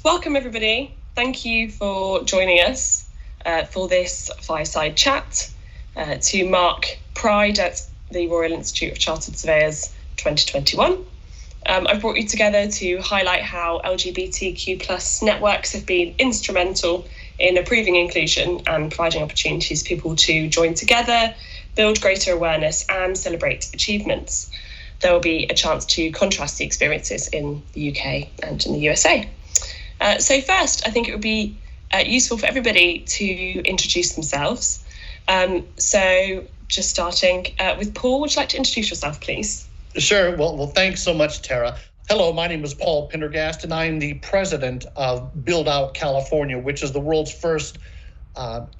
Welcome, everybody. Thank you for joining us for this fireside chat to mark Pride at the Royal Institute of Chartered Surveyors 2021. I've brought you together to highlight how LGBTQ+ networks have been instrumental in improving inclusion and providing opportunities for people to join together, build greater awareness and celebrate achievements. There will be a chance to contrast the experiences in the UK and in the USA. So first, I think it would be useful for everybody to introduce themselves. So just starting with Paul, would you like to introduce yourself, please? Sure. Well, thanks so much, Tara. Hello, my name is Paul Pendergast, and I'm the president of buildout California, which is the world's first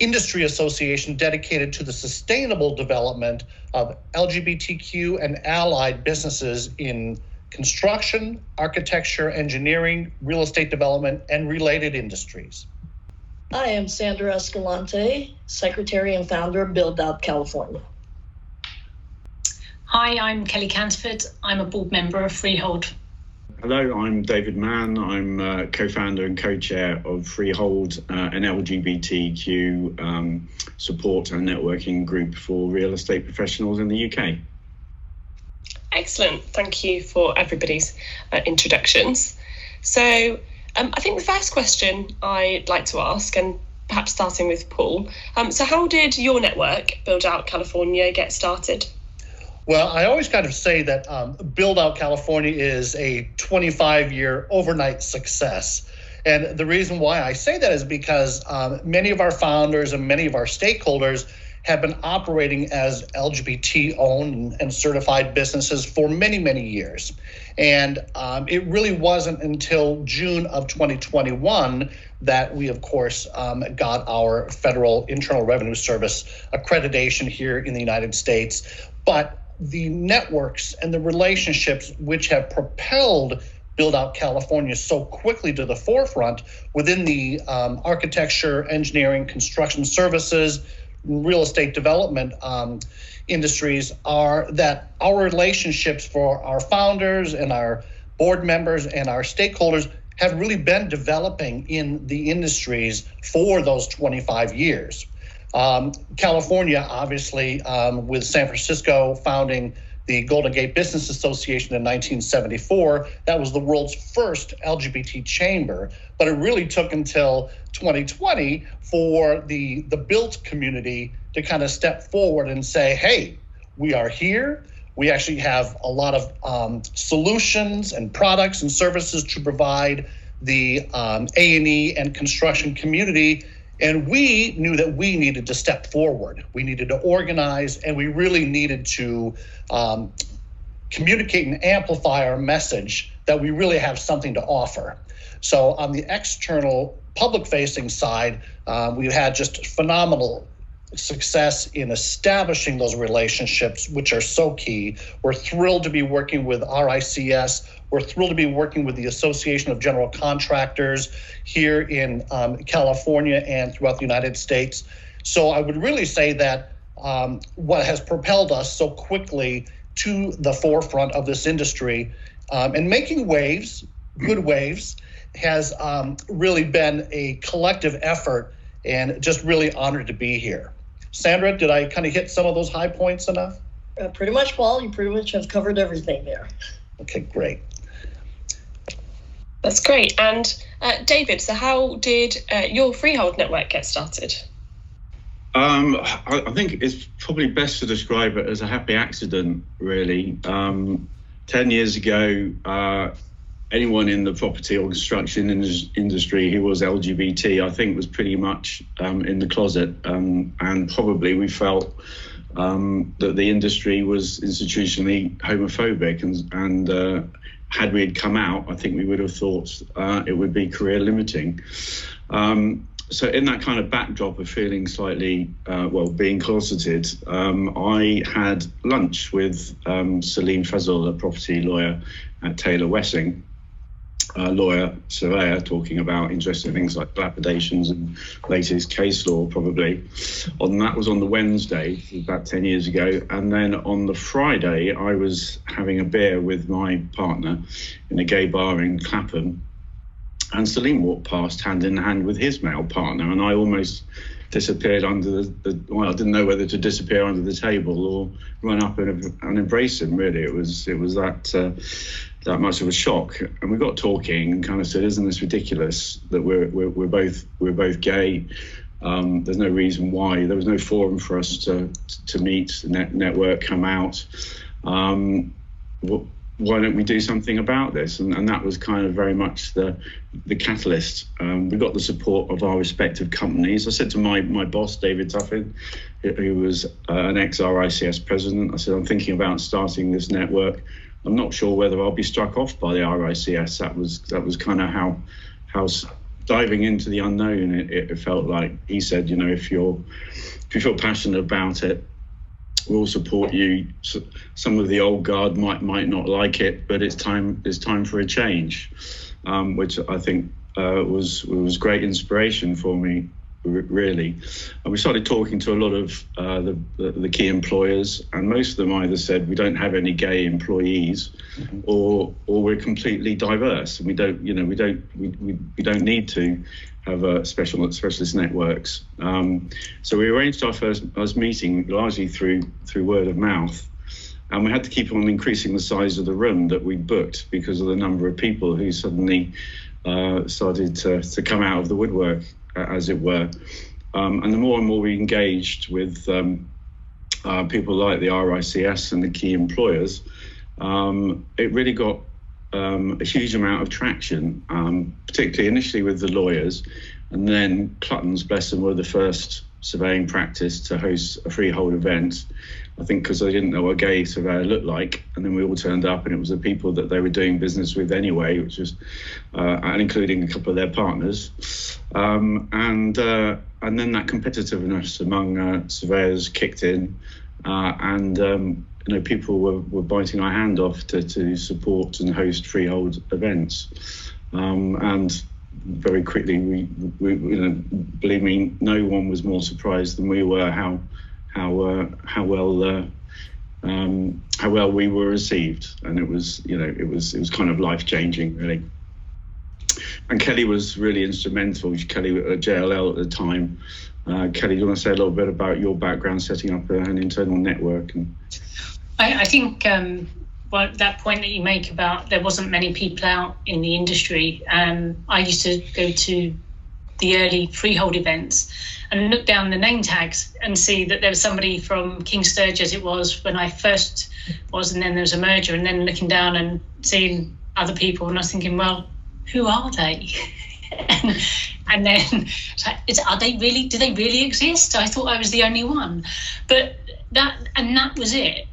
industry association dedicated to the sustainable development of LGBTQ and allied businesses in construction, architecture, engineering, real estate development, and related industries. I am Sandra Escalante, secretary and founder of buildout California. Hi, I'm Kelly Canterford. I'm a board member of Freehold. Hello, I'm David Mann. I'm co-founder and co-chair of Freehold, an LGBTQ support and networking group for real estate professionals in the UK. Excellent. Thank you for everybody's introductions. So I think the first question I'd like to ask, and perhaps starting with Paul, so how did your network, buildout California, get started? Well, I always kind of say that buildout California is a 25-year overnight success. And the reason why I say that is because many of our founders and many of our stakeholders have been operating as LGBT-owned and certified businesses for many, many years. And it really wasn't until June of 2021 that we, of course, got our Federal Internal Revenue Service accreditation here in the United States. But the networks and the relationships which have propelled buildout California so quickly to the forefront within the architecture, engineering, construction services, real estate development industries are that our relationships for our founders and our board members and our stakeholders have really been developing in the industries for those 25 years. California, obviously, with San Francisco founding the Golden Gate Business Association in 1974, that was the world's first LGBT chamber. But it really took until 2020 for the built community to kind of step forward and say, hey, we are here. We actually have a lot of solutions and products and services to provide the A&E and construction community. And we knew that we needed to step forward. We needed to organize, and we really needed to communicate and amplify our message that we really have something to offer. So on the external public-facing side, we've had just phenomenal success in establishing those relationships, which are so key. We're thrilled to be working with RICS. We're thrilled to be working with the Association of General Contractors here in California and throughout the United States. So I would really say that what has propelled us so quickly to the forefront of this industry and making waves, good waves, has really been a collective effort, and just really honored to be here. Sandra, did I kind of hit some of those high points enough? Pretty much, Paul. You pretty much have covered everything there. Okay, great. That's great. And David, so how did your Freehold network get started? I think it's probably best to describe it as a happy accident, really. 10 years ago, anyone in the property or construction industry who was LGBT, I think, was pretty much in the closet, and probably we felt that the industry was institutionally homophobic, and had we come out, I think we would have thought it would be career limiting. So in that kind of backdrop of feeling slightly, being closeted, I had lunch with Salim Fazul, a property lawyer at Taylor Wessing, lawyer surveyor, talking about interesting things like dilapidations and latest case law, probably. That was on the Wednesday, about 10 years ago. And then on the Friday, I was having a beer with my partner in a gay bar in Clapham. and Salim walked past hand in hand with his male partner, and I almost disappeared under well, I didn't know whether to disappear under the table or run up and embrace him. Really, it was that much of a shock. And we got talking and kind of said, "Isn't this ridiculous that we're both gay? There's no reason why. There was no forum for us to meet, network, come out. Why don't we do something about this?" And that was kind of very much the catalyst. We got the support of our respective companies. I said to my boss, David Tuffin, who was an ex-RICS president, I said, "I'm thinking about starting this network. I'm not sure whether I'll be struck off by the RICS." That was kind of how diving into the unknown, it felt like. He said, if you feel passionate about it, we'll support you. Some of the old guard might not like it, but it's time for a change, which I think was great inspiration for me, really. And we started talking to a lot of the key employers, and most of them either said, "We don't have any gay employees," or "We're completely diverse, and we don't need to have specialist networks." So we arranged our first meeting largely through word of mouth, and we had to keep on increasing the size of the room that we booked because of the number of people who suddenly started to come out of the woodwork, as it were. And the more and more we engaged with people like the RICS and the key employers, it really got a huge amount of traction, particularly initially with the lawyers, and then Clutton's, bless them, were the first surveying practice to host a freehold event, I think because they didn't know what a gay surveyor looked like, and then we all turned up and it was the people that they were doing business with anyway, which was and including a couple of their partners, and then that competitiveness among surveyors kicked in, and people were biting our hand off to support and host freehold events, and very quickly we believe me, no one was more surprised than we were how well we were received, and it was kind of life-changing, really. And Kelly was really instrumental. Kelly at JLL at the time. Kelly, do you want to say a little bit about your background setting up an internal network? I think that point that you make about there wasn't many people out in the industry. I used to go to the early freehold events and look down the name tags and see that there was somebody from King Sturgis, it was when I first was, and then there was a merger, and then looking down and seeing other people, and I was thinking, well, who are they? and then are they really? Do they really exist? I thought I was the only one, but that was it.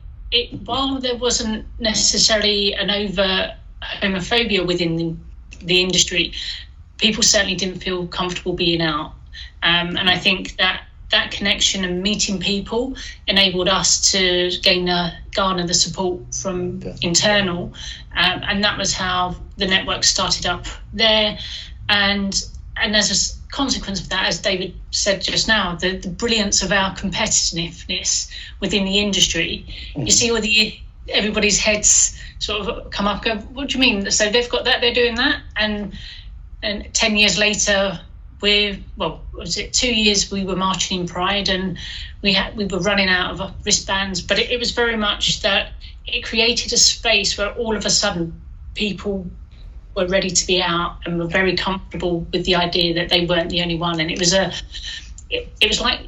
While there wasn't necessarily an overt homophobia within the industry, people certainly didn't feel comfortable being out. And I think that connection and meeting people enabled us to garner the support from internal. And that was how the network started up there. And as a consequence of that, as David said just now, the brilliance of our competitiveness within the industry, you see all everybody's heads sort of come up, go, what do you mean? So they've got that, they're doing that. And 10 years later, 2 years we were marching in Pride, and we were running out of wristbands, but it was very much that it created a space where all of a sudden people were ready to be out and were very comfortable with the idea that they weren't the only one. And it was like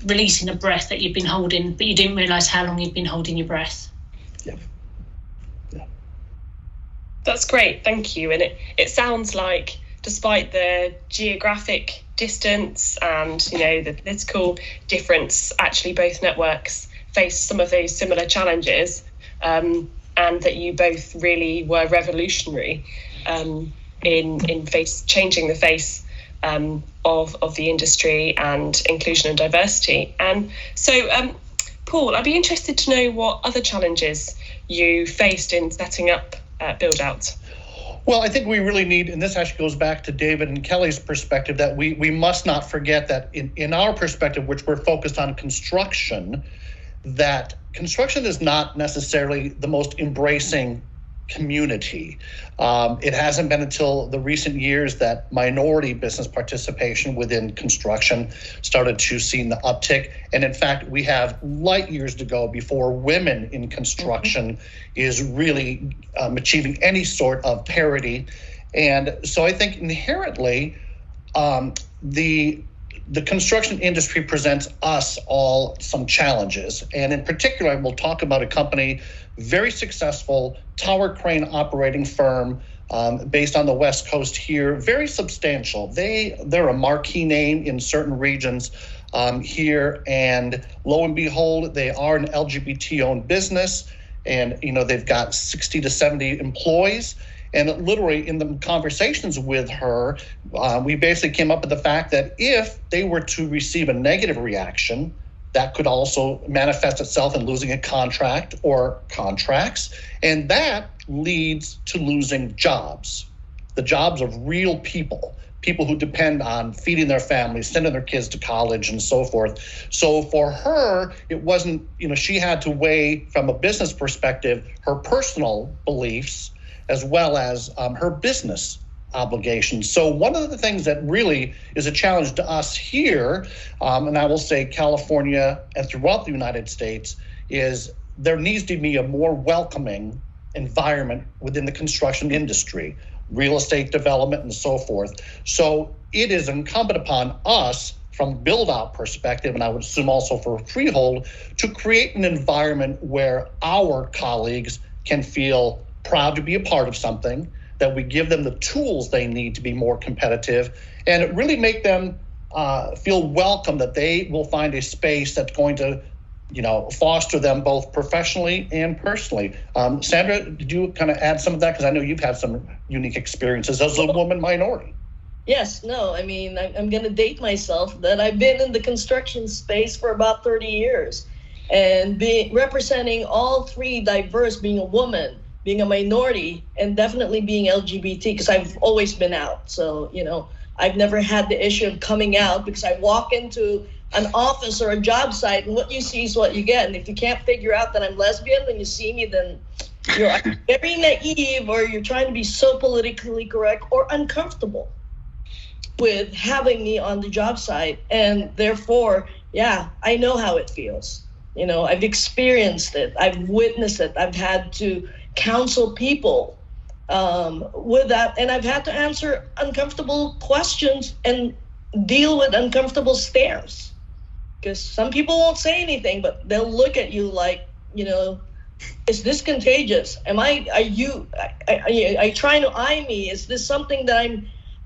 releasing a breath that you'd been holding, but you didn't realise how long you'd been holding your breath. Yeah. That's great, thank you. And it sounds like, despite the geographic distance and the political difference, actually both networks faced some of those similar challenges, and that you both really were revolutionary in changing the face of the industry and inclusion and diversity. And so, Paul, I'd be interested to know what other challenges you faced in setting up buildout. Well, I think we really need, and this actually goes back to David and Kelly's perspective, that we must not forget that in our perspective, which we're focused on construction, that construction is not necessarily the most embracing community. It hasn't been until the recent years that minority business participation within construction started to see the uptick. And in fact, we have light years to go before women in construction is really achieving any sort of parity. And so I think inherently, the construction industry presents us all some challenges. And in particular, we'll talk about a company, very successful tower crane operating firm based on the West Coast here, very substantial. They're a marquee name in certain regions here. And lo and behold, they are an LGBT-owned business. And, they've got 60 to 70 employees. And literally in the conversations with her, we basically came up with the fact that if they were to receive a negative reaction, that could also manifest itself in losing a contract or contracts. And that leads to losing jobs, the jobs of real people who depend on feeding their families, sending their kids to college and so forth. So for her, it wasn't, she had to weigh from a business perspective, her personal beliefs, as well as her business obligations. So one of the things that really is a challenge to us here, and I will say California and throughout the United States, is there needs to be a more welcoming environment within the construction industry, real estate development and so forth. So it is incumbent upon us from a build-out perspective, and I would assume also for Freehold, to create an environment where our colleagues can feel proud to be a part of something, that we give them the tools they need to be more competitive, and really make them feel welcome, that they will find a space that's going to, foster them both professionally and personally. Sandra, did you kind of add some of that? Because I know you've had some unique experiences as a woman minority. Yes, no, I mean, I'm going to date myself that I've been in the construction space for about 30 years, and representing all three diverse, being a woman, being a minority, and definitely being LGBT, because I've always been out. So, I've never had the issue of coming out, because I walk into an office or a job site and what you see is what you get. And if you can't figure out that I'm lesbian when you see me, then you're very naive, or you're trying to be so politically correct or uncomfortable with having me on the job site. And therefore, yeah, I know how it feels. I've experienced it. I've witnessed it. I've had to counsel people with that, and I've had to answer uncomfortable questions and deal with uncomfortable stares, because some people won't say anything, but they'll look at you like, is this contagious? Are you trying to eye me? Is this something that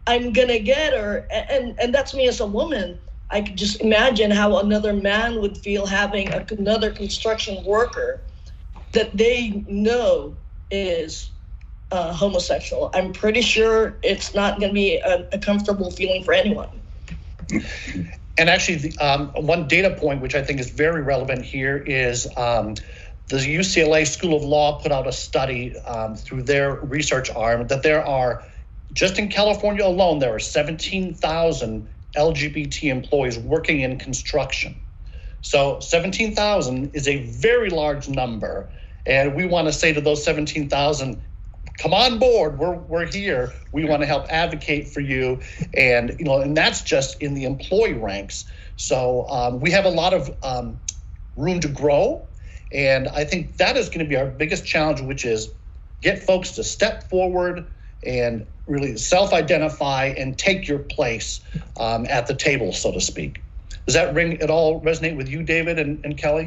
I'm gonna get? And that's me as a woman. I could just imagine how another man would feel having another construction worker that they know is homosexual. I'm pretty sure it's not going to be a comfortable feeling for anyone. And actually, one data point which I think is very relevant here is the UCLA School of Law put out a study through their research arm that there are, just in California alone, there are 17,000 LGBT employees working in construction. So 17,000 is a very large number. And we want to say to those 17,000, come on board, we're here. We want to help advocate for you. And, and that's just in the employee ranks. So we have a lot of room to grow. And I think that is going to be our biggest challenge, which is get folks to step forward and really self-identify and take your place at the table, so to speak. Does that ring at all resonate with you, David and Kelly?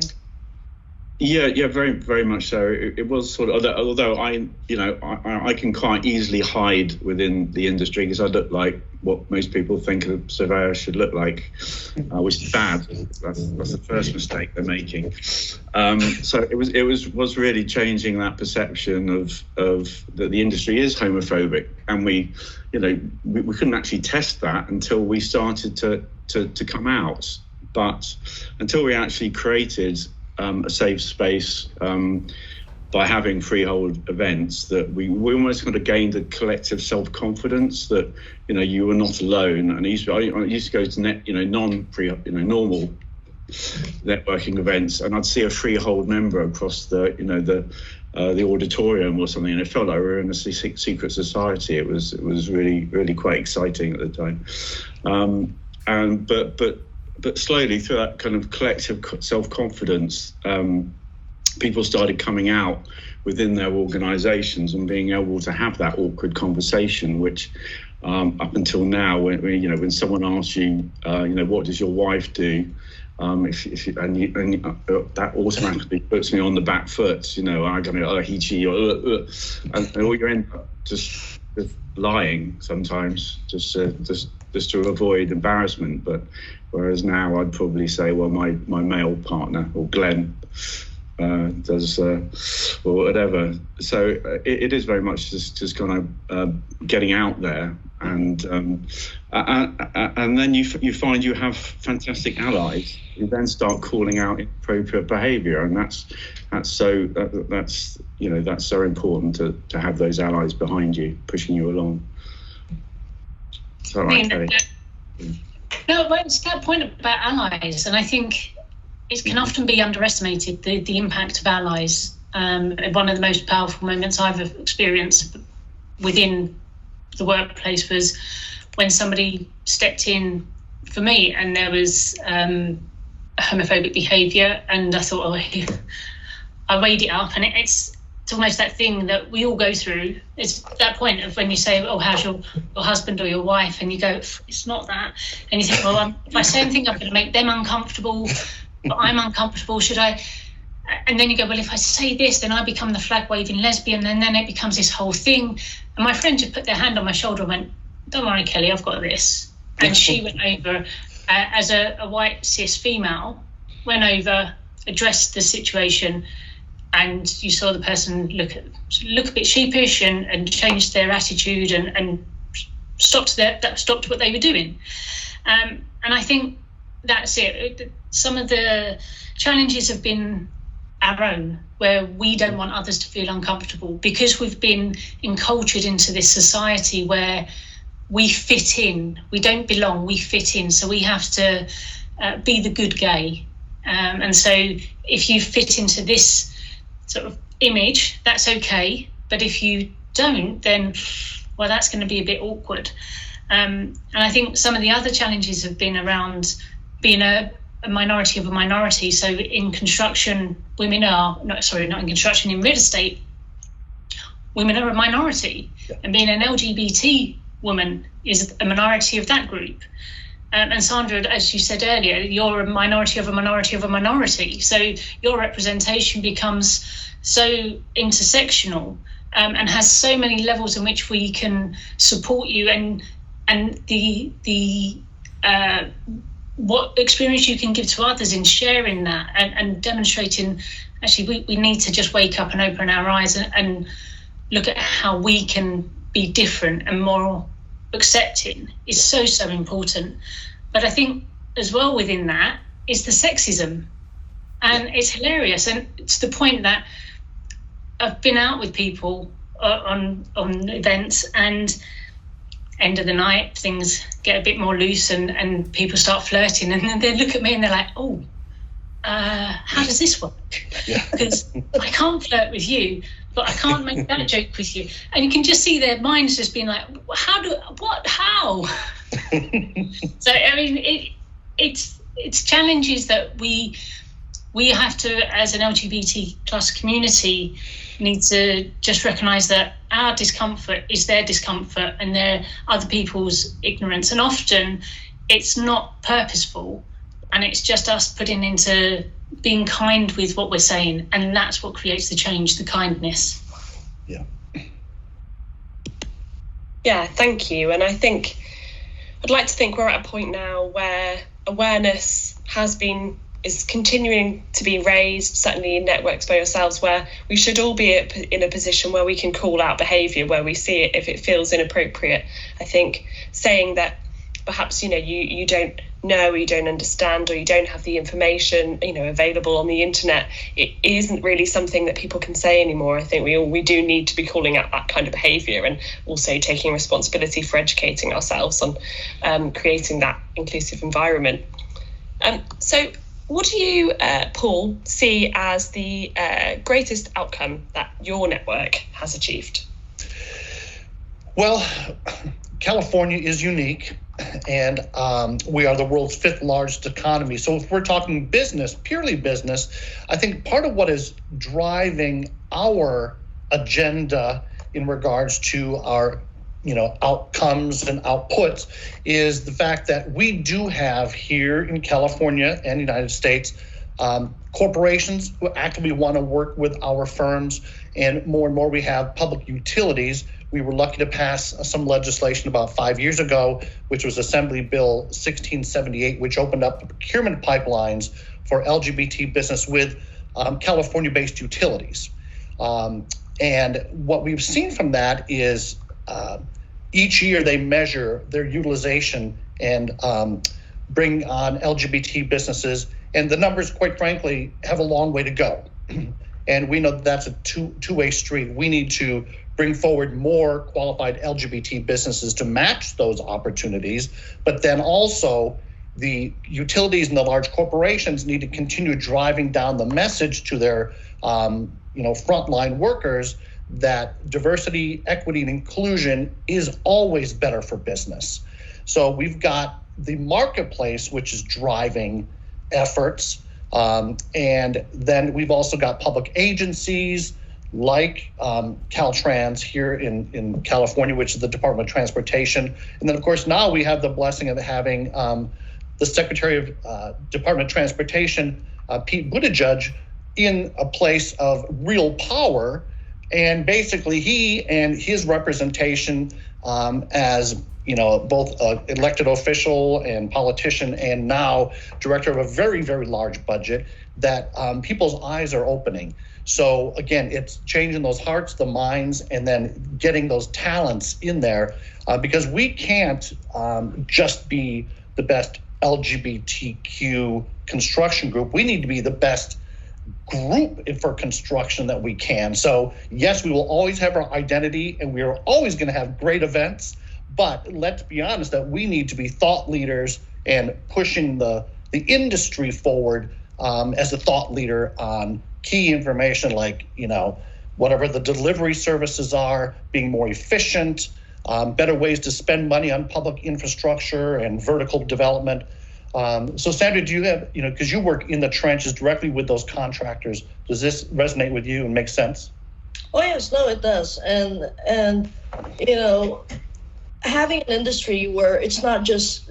Yeah, very, very much so. It was sort of, although I can quite easily hide within the industry because I look like what most people think a surveyor should look like, which is bad. That's the first mistake they're making. So it was really changing that perception of that the industry is homophobic, and we couldn't actually test that until we started to come out. But until we actually created a safe space by having Freehold events, that we almost kind of gained a collective self-confidence that you were not alone. And I used to go to normal networking events, and I'd see a Freehold member across the the auditorium or something, and it felt like we were in a secret society. It was really, really quite exciting at the time. But slowly, through that kind of collective self-confidence, people started coming out within their organisations and being able to have that awkward conversation, which up until now, when someone asks you, what does your wife do? That automatically puts me on the back foot. I'm going to he, she, and you end up just lying sometimes, just to avoid embarrassment. But whereas now I'd probably say, well, my male partner or Glenn does or whatever. So it is very much just kind of getting out there, and then you find you have fantastic allies who then start calling out inappropriate behaviour, and that's so important to have those allies behind you, pushing you along. Is that right, Kelly? No, but it's that point about allies, and I think it can often be underestimated, the impact of allies. One of the most powerful moments I've experienced within the workplace was when somebody stepped in for me and there was homophobic behaviour, and I thought, I weighed it up, and it's almost that thing that we all go through. It's that point of when you say, how's your husband or your wife, and you go, it's not that, and you think, well, if I say anything, I'm going to make them uncomfortable, but I'm uncomfortable, should I? And then you go, well, if I say this, then I become the flag-waving lesbian, and then it becomes this whole thing. And my friend just put their hand on my shoulder and went, don't worry, Kelly, I've got this. And she went over, as a white cis female, went over, addressed the situation, and you saw the person look a bit sheepish and changed their attitude and stopped what they were doing. And I think that's it. Some of the challenges have been our own, where we don't want others to feel uncomfortable because we've been encultured into this society where we fit in. We don't belong, we fit in. So we have to be the good gay. And so if you fit into this sort of image, that's okay. But if you don't, then, well, that's going to be a bit awkward. And I think some of the other challenges have been around being a minority of a minority. So in construction, in real estate, women are a minority. Yeah. And being an LGBT woman is a minority of that group. And Sandra, as you said earlier, you're a minority of a minority of a minority. So your representation becomes so intersectional and has so many levels in which we can support you, and the what experience you can give to others in sharing that and demonstrating, actually, we need to just wake up and open our eyes and look at how we can be different and more accepting is so important. But I think as well within that is the sexism, and it's hilarious, and it's the point that I've been out with people on events, and end of the night things get a bit more loose and people start flirting, and then they look at me and they're like, how does this work? Because I can't flirt with you, but I can't make that joke with you. And you can just see their minds just being like, how? So, I mean, it's challenges that we have to, as an LGBT plus community, need to just recognise that our discomfort is their discomfort and they're other people's ignorance. And often it's not purposeful, and it's just us putting into being kind with what we're saying, and that's what creates the change, the kindness. Yeah, thank you. And I'd like to think we're at a point now where awareness is continuing to be raised, certainly in networks by yourselves, where we should all be in a position where we can call out behaviour where we see it if it feels inappropriate. I think saying that perhaps you don't know, you don't understand, or you don't have the information available on the internet, it isn't really something that people can say anymore. I think we do need to be calling out that kind of behaviour, and also taking responsibility for educating ourselves on creating that inclusive environment. So what do you, Paul, see as the greatest outcome that your network has achieved? Well, California is unique, and we are the world's 5th largest economy. So if we're talking business, purely business, I think part of what is driving our agenda in regards to our outcomes and outputs is the fact that we do have here in California and the United States corporations who actively want to work with our firms, and more we have public utilities. We were lucky to pass some legislation about 5 years ago, which was Assembly Bill 1678, which opened up the procurement pipelines for LGBT business with California-based utilities. And what we've seen from that is each year they measure their utilization and bring on LGBT businesses, and the numbers, quite frankly, have a long way to go. And we know that's a two-way street. We need to bring forward more qualified LGBT businesses to match those opportunities, but then also the utilities and the large corporations need to continue driving down the message to their frontline workers that diversity, equity, and inclusion is always better for business. So we've got the marketplace, which is driving efforts, and then we've also got public agencies like Caltrans here in California, which is the Department of Transportation. And then, of course, now we have the blessing of having the Secretary of Department of Transportation, Pete Buttigieg, in a place of real power. And basically he and his representation as both an elected official and politician, and now director of a very, very large budget, that people's eyes are opening. So again, it's changing those hearts, the minds, and then getting those talents in there, because we can't just be the best LGBTQ construction group. We need to be the best group for construction that we can. So yes, we will always have our identity, and we are always going to have great events, but let's be honest that we need to be thought leaders and pushing the industry forward as a thought leader on key information like, whatever the delivery services are, being more efficient, better ways to spend money on public infrastructure and vertical development. So Sandra, do you have, because you work in the trenches directly with those contractors, does this resonate with you and make sense? Oh yes, no, it does. And having an industry where it's not just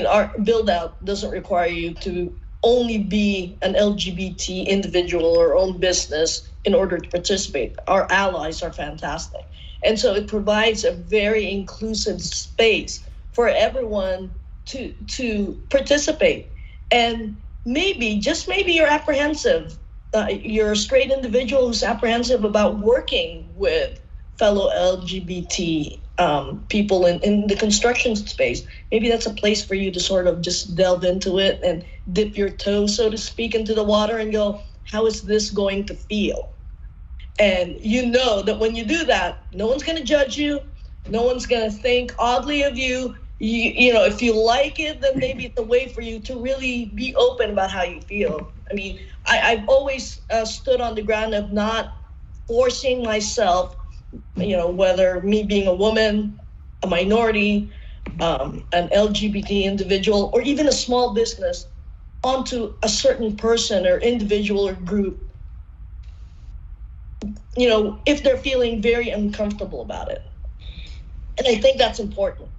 our build out doesn't require you to only be an LGBT individual or own business in order to participate. Our allies are fantastic. And so it provides a very inclusive space for everyone to participate. And just maybe you're apprehensive. You're a straight individual who's apprehensive about working with fellow LGBT people in the construction space. Maybe that's a place for you to sort of just delve into it and dip your toe, so to speak, into the water and go, how is this going to feel? And that when you do that, no one's going to judge you. No one's going to think oddly of you. If you like it, then maybe it's a way for you to really be open about how you feel. I've always stood on the ground of not forcing myself, whether me being a woman, a minority, an LGBT individual, or even a small business, onto a certain person or individual or group, if they're feeling very uncomfortable about it. And I think that's important.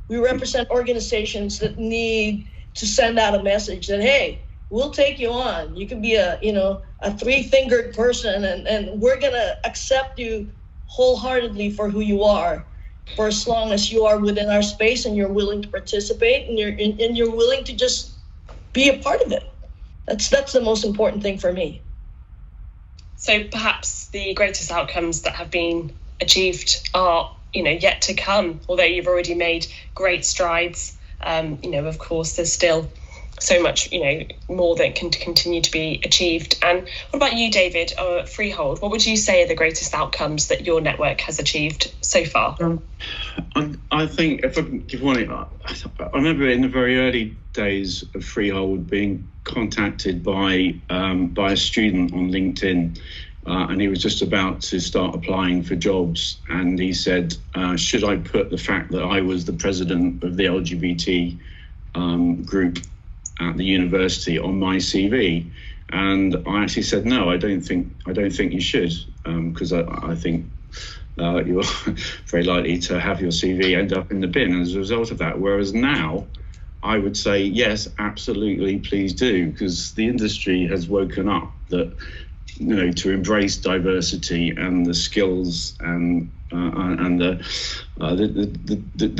We represent organizations that need to send out a message that, hey, we'll take you on. You can be a three-fingered person, and we're going to accept you wholeheartedly for who you are, for as long as you are within our space and you're willing to participate and you're willing to just be a part of it. That's the most important thing for me. So perhaps the greatest outcomes that have been achieved are, yet to come, although you've already made great strides. Of course, there's still so much, more that can continue to be achieved. And what about you, David, Freehold? What would you say are the greatest outcomes that your network has achieved so far? I think, if I can give one, I remember in the very early days of Freehold being contacted by a student on LinkedIn, and he was just about to start applying for jobs, and he said, should I put the fact that I was the president of the LGBT group at the university on my CV? And I actually said, no, I don't think you should, because I think you're very likely to have your CV end up in the bin as a result of that. Whereas now, I would say, yes, absolutely, please do, because the industry has woken up that, to embrace diversity and the skills and the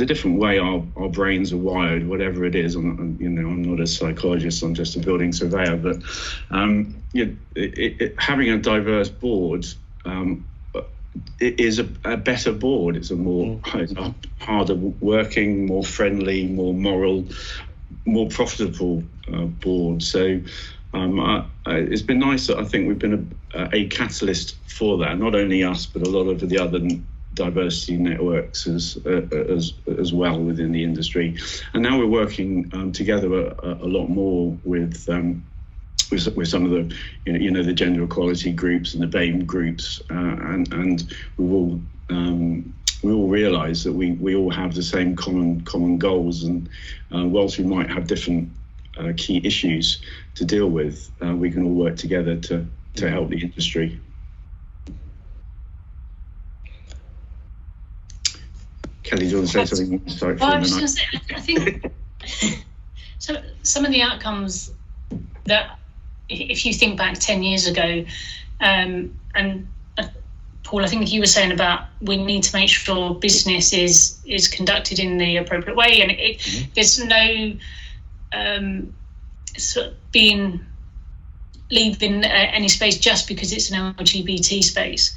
different way our brains are wired, whatever it is. I'm not a psychologist, I'm just a building surveyor, but having a diverse board, it is a better board. It's a more harder working, more friendly, more moral, more profitable board. So it's been nice that I think we've been a catalyst for that. Not only us, but a lot of the other diversity networks as well within the industry. And now we're working together a lot more with some of the the gender equality groups and the BAME groups, and we all realise that we all have the same common goals, and whilst we might have different key issues to deal with, we can all work together to help the industry. Kelly, do you want to say something? Sorry, well, I was going to say, I think some of the outcomes that, if you think back 10 years ago, and Paul, I think you were saying about we need to make sure business is conducted in the appropriate way, and there's no sort of leaving any space just because it's an LGBT space.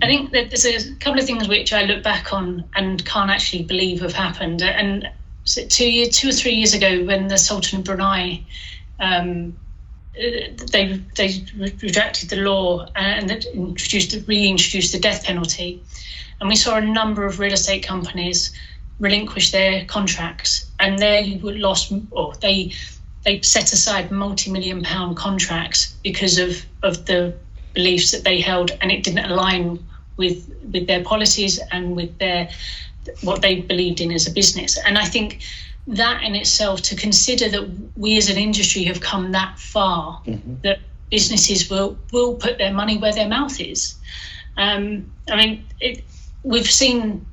I think that there's a couple of things which I look back on and can't actually believe have happened. And so 2 or 3 years ago, when the Sultan of Brunei, they retracted the law and reintroduced the death penalty, and we saw a number of real estate companies relinquish their contracts, and they set aside multi-million-pound contracts because of the beliefs that they held, and it didn't align with their policies and with what they believed in as a business. And I think that in itself, to consider that we as an industry have come that far, that businesses will put their money where their mouth is. We've seen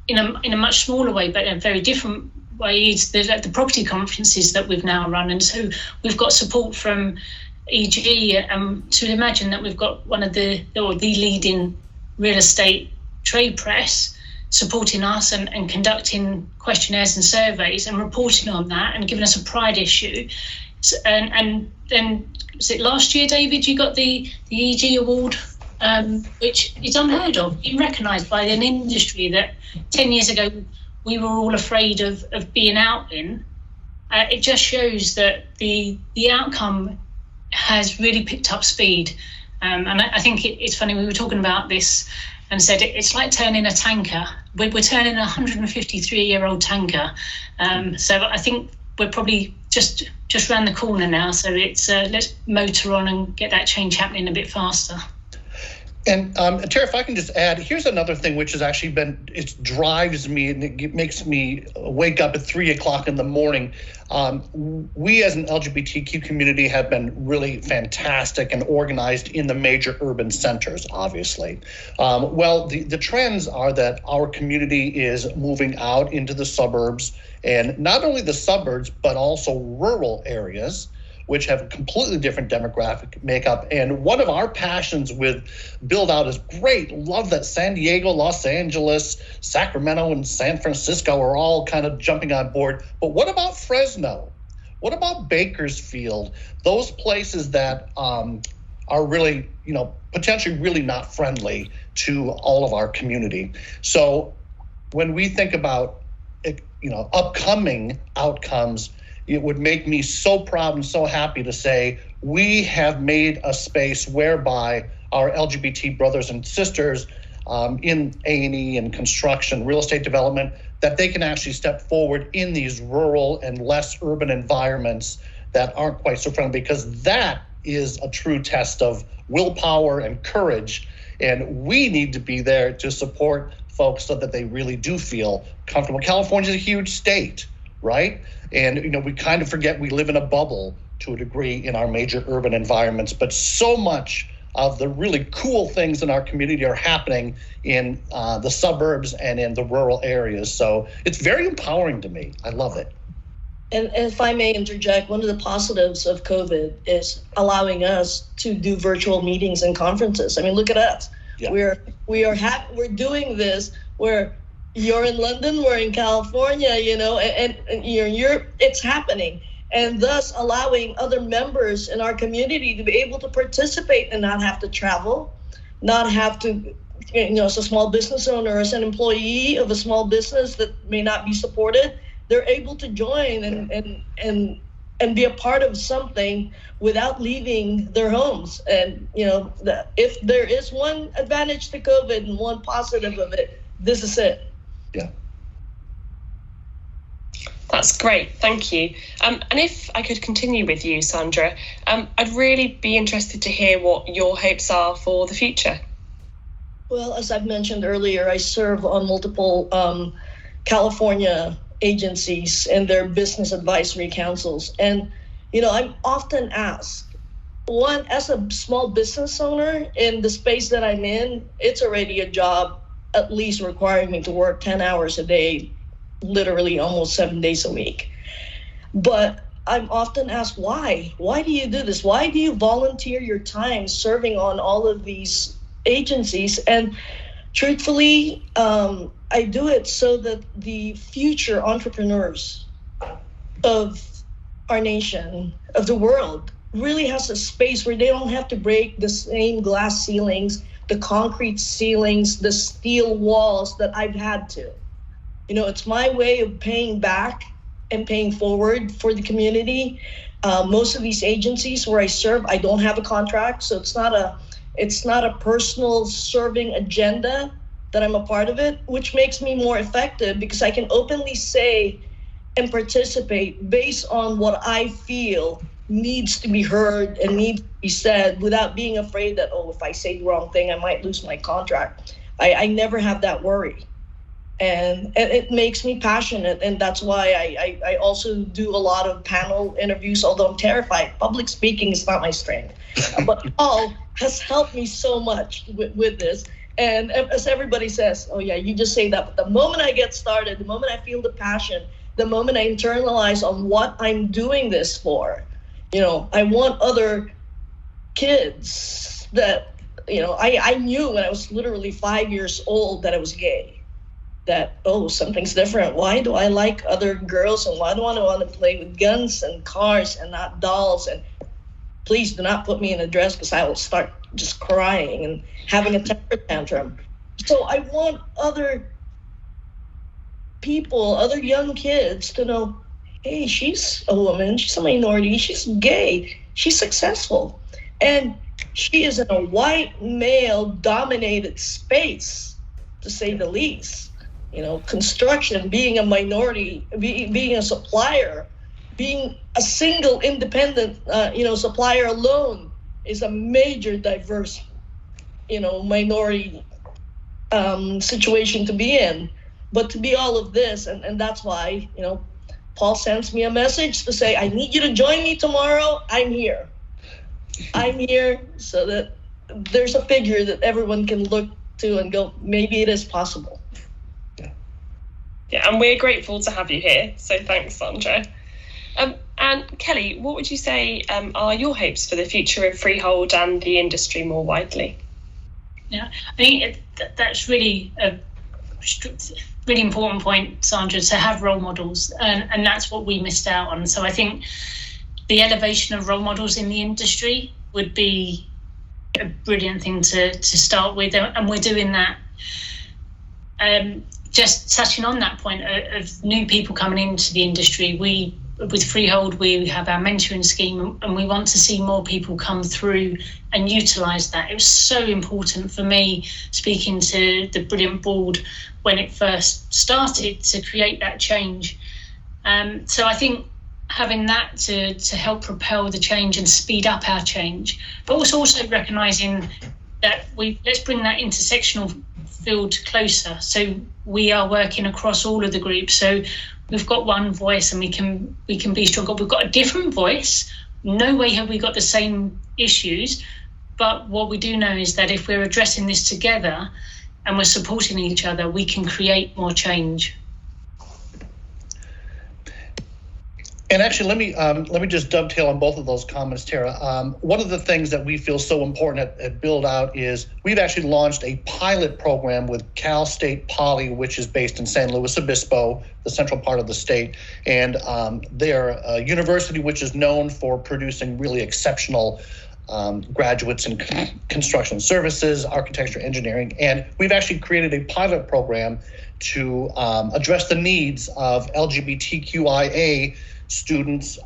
in a much smaller way, but in a very different way, the property conferences that we've now run. And so we've got support from EG, to imagine that we've got one of the leading real estate trade press supporting us and conducting questionnaires and surveys and reporting on that and giving us a pride issue. And then, was it last year, David, you got the EG award, which is unheard of, being recognised by an industry that 10 years ago we were all afraid of being out in. It just shows that the outcome has really picked up speed. And I think it's funny, we were talking about this and said it's like turning a tanker. We're turning a 153-year-old tanker. So I think we're probably just round the corner now. So it's let's motor on and get that change happening a bit faster. And Tara, if I can just add, here's another thing which has actually it drives me and it makes me wake up at 3 o'clock in the morning. We as an LGBTQ community have been really fantastic and organized in the major urban centers, obviously. Well, the trends are that our community is moving out into the suburbs, and not only the suburbs, but also rural areas, which have a completely different demographic makeup. And one of our passions with Build Out is great. Love that San Diego, Los Angeles, Sacramento, and San Francisco are all kind of jumping on board. But what about Fresno? What about Bakersfield? Those places that are really, potentially really not friendly to all of our community. So when we think about, upcoming outcomes, it would make me so proud and so happy to say we have made a space whereby our LGBT brothers and sisters in A&E and construction, real estate development, that they can actually step forward in these rural and less urban environments that aren't quite so friendly, because that is a true test of willpower and courage. And we need to be there to support folks so that they really do feel comfortable. California is a huge state, right? And, we kind of forget we live in a bubble to a degree in our major urban environments, but so much of the really cool things in our community are happening in the suburbs and in the rural areas. So it's very empowering to me. I love it. And if I may interject, one of the positives of COVID is allowing us to do virtual meetings and conferences. I mean, look at us. Yeah. We're doing this where you're in London, we're in California, and you're in Europe. It's happening. And thus allowing other members in our community to be able to participate and not have to travel, not have to, as a small business owner, as an employee of a small business that may not be supported, they're able to join and be a part of something without leaving their homes. And, if there is one advantage to COVID and one positive of it, this is it. Yeah. That's great, thank you. And if I could continue with you, Sandra, I'd really be interested to hear what your hopes are for the future. Well, as I've mentioned earlier, I serve on multiple California agencies and their business advisory councils. And, I'm often asked, one, as a small business owner in the space that I'm in, it's already a job at least requiring me to work 10 hours a day, literally almost 7 days a week. But I'm often asked, why? Why do you do this? Why do you volunteer your time serving on all of these agencies? And truthfully, I do it so that the future entrepreneurs of our nation, of the world, really has a space where they don't have to break the same glass ceilings, the concrete ceilings, the steel walls that I've had to. It's my way of paying back and paying forward for the community. Most of these agencies where I serve, I don't have a contract, so it's not a personal serving agenda that I'm a part of it, which makes me more effective because I can openly say and participate based on what I feel needs to be heard and needs to be said without being afraid that, if I say the wrong thing, I might lose my contract. I never have that worry. And it makes me passionate. And that's why I also do a lot of panel interviews, although I'm terrified. Public speaking is not my strength. But Paul has helped me so much with this. And as everybody says, oh yeah, you just say that. But the moment I get started, the moment I feel the passion, the moment I internalize on what I'm doing this for, I want other kids that, I knew when I was literally 5 years old that I was gay. That, something's different. Why do I like other girls and why do I want to play with guns and cars and not dolls? And please do not put me in a dress because I will start just crying and having a temper tantrum. So I want other people, other young kids to know, hey, she's a woman, she's a minority, she's gay, she's successful. And she is in a white male-dominated space, to say the least. Construction, being a minority, being a supplier, being a single independent, supplier alone is a major diverse, minority situation to be in. But to be all of this, and that's why, Paul sends me a message to say, I need you to join me tomorrow. I'm here. I'm here so that there's a figure that everyone can look to and go, maybe it is possible. Yeah, and we're grateful to have you here. So thanks, Sandra. And Kelly, what would you say are your hopes for the future of Freehold and the industry more widely? Yeah, I think that's really a really important point, Sandra, to have role models, and that's what we missed out on. So I think the elevation of role models in the industry would be a brilliant thing to start with, and we're doing that. Just touching on that point of new people coming into the industry, we with Freehold, we have our mentoring scheme, and we want to see more people come through and utilise that. It was so important for me, speaking to the brilliant board when it first started, to create that change. So I think having that to help propel the change and speed up our change, but also recognising that let's bring that intersectional field closer. So we are working across all of the groups. So we've got one voice and we can be stronger. We've got a different voice. No way have we got the same issues. But what we do know is that if we're addressing this together and we're supporting each other, we can create more change. And actually, let me just dovetail on both of those comments, Tara. One of the things that we feel so important at Build Out is we've actually launched a pilot program with Cal State Poly, which is based in San Luis Obispo, the central part of the state. And they're a university which is known for producing really exceptional graduates in construction services, architecture, engineering. And we've actually created a pilot program to address the needs of LGBTQIA students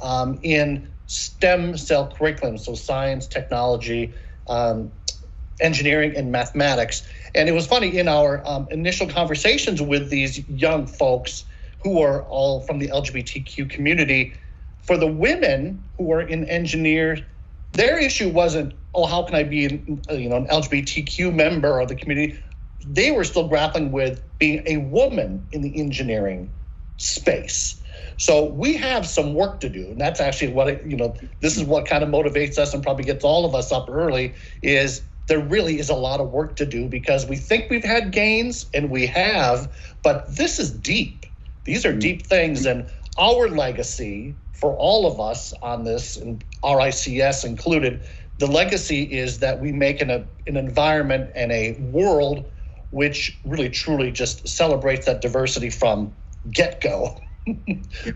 in STEM cell curriculum, so science, technology, engineering, and mathematics. And it was funny, in our initial conversations with these young folks who are all from the LGBTQ community, for the women who are in engineers, their issue wasn't, oh, how can I be an LGBTQ member of the community? They were still grappling with being a woman in the engineering space. So we have some work to do, and that's actually what this is what kind of motivates us and probably gets all of us up early, is there really is a lot of work to do, because we think we've had gains, and we have, but this is deep. These are deep things, and our legacy for all of us on this, and RICS included, the legacy is that we make an environment and a world which really truly just celebrates that diversity from get-go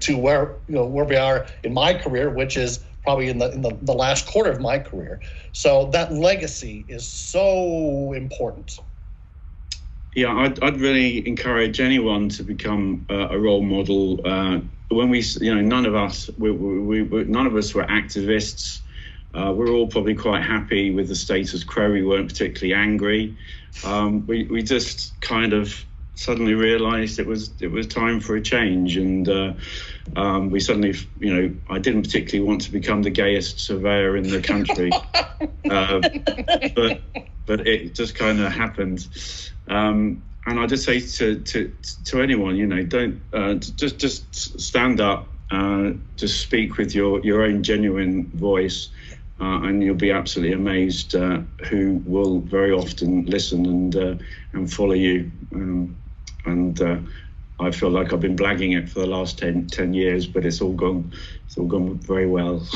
to where we are in my career, which is probably in the last quarter of my career. So that legacy is so important. Yeah, I'd really encourage anyone to become a role model. When none of us were activists. We're all probably quite happy with the status quo. We weren't particularly angry. We just kind of suddenly realized it was time for a change, and we suddenly, I didn't particularly want to become the gayest surveyor in the country, but it just kind of happened. And I just say to anyone, don't just stand up, just speak with your own genuine voice, and you'll be absolutely amazed who will very often listen and follow you. And I feel like I've been blagging it for the last 10 years, but it's all gone very well.